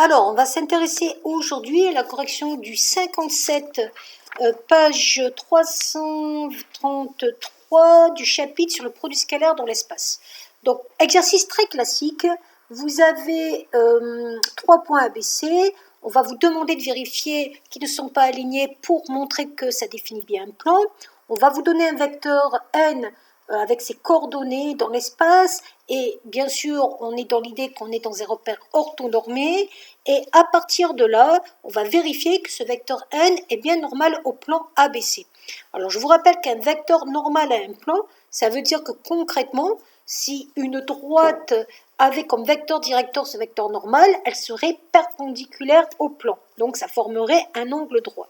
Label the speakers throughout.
Speaker 1: Alors, on va s'intéresser aujourd'hui à la correction du 57, page 333 du chapitre sur le produit scalaire dans l'espace. Donc, exercice très classique. Vous avez 3 points ABC. On va vous demander de vérifier qu'ils ne sont pas alignés pour montrer que ça définit bien un plan. On va vous donner un vecteur n avec ses coordonnées dans l'espace, et bien sûr on est dans l'idée qu'on est dans un repère orthonormé, et à partir de là on va vérifier que ce vecteur n est bien normal au plan ABC. Alors je vous rappelle qu'un vecteur normal à un plan, ça veut dire que concrètement, si une droite avait comme vecteur directeur ce vecteur normal, elle serait perpendiculaire au plan, donc ça formerait un angle droit.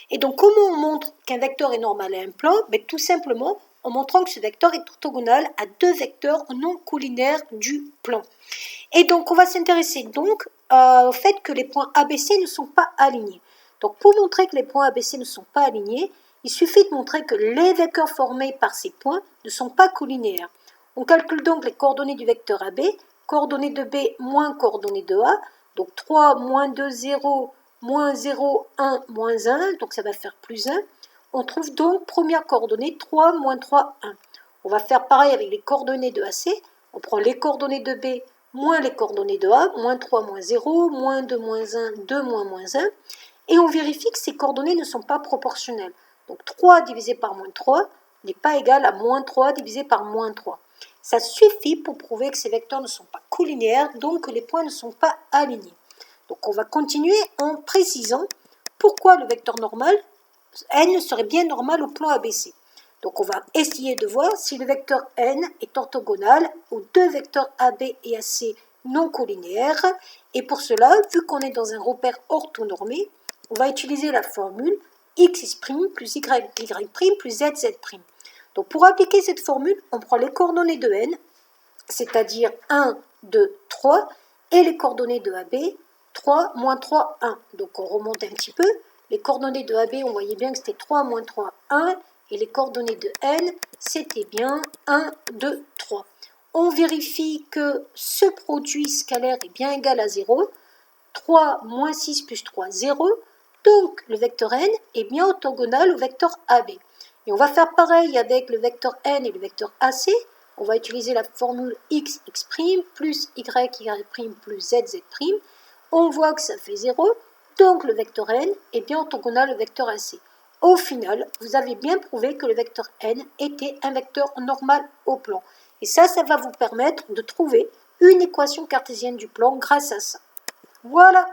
Speaker 1: Et donc comment on montre qu'un vecteur est normal à un plan? Tout simplement en montrant que ce vecteur est orthogonal à deux vecteurs non collinaires du plan. Et donc on va s'intéresser donc au fait que les points ABC ne sont pas alignés. Donc pour montrer que les points ABC ne sont pas alignés, il suffit de montrer que les vecteurs formés par ces points ne sont pas collinaires. On calcule donc les coordonnées du vecteur AB, coordonnées de B moins coordonnées de A, donc 3 moins 2, 0, moins 0, 1, moins 1, donc ça va faire plus 1. On trouve donc première coordonnée 3, moins 3, 1. On va faire pareil avec les coordonnées de AC. On prend les coordonnées de B moins les coordonnées de A, moins 3, moins 0, moins 2, moins 1, 2, moins 1. Et on vérifie que ces coordonnées ne sont pas proportionnelles. Donc 3 divisé par moins 3 n'est pas égal à moins 3 divisé par moins 3. Ça suffit pour prouver que ces vecteurs ne sont pas collinéaires, donc que les points ne sont pas alignés. Donc on va continuer en précisant pourquoi le vecteur normal n serait bien normal au plan ABC. Donc on va essayer de voir si le vecteur n est orthogonal aux deux vecteurs AB et AC non collinéaires. Et pour cela, vu qu'on est dans un repère orthonormé, on va utiliser la formule x' plus y' plus z'. Donc pour appliquer cette formule, on prend les coordonnées de n, c'est-à-dire 1, 2, 3, et les coordonnées de AB, 3, moins 3, 1. Donc on remonte un petit peu. Les coordonnées de AB, on voyait bien que c'était 3, moins 3, 1. Et les coordonnées de n, c'était bien 1, 2, 3. On vérifie que ce produit scalaire est bien égal à 0. 3 moins 6 plus 3, 0. Donc le vecteur n est bien orthogonal au vecteur AB. Et on va faire pareil avec le vecteur n et le vecteur AC. On va utiliser la formule x' plus y' plus z'. On voit que ça fait 0. Donc le vecteur n est bien orthogonal au vecteur AC. Au final, vous avez bien prouvé que le vecteur n était un vecteur normal au plan. Et ça va vous permettre de trouver une équation cartésienne du plan grâce à ça. Voilà.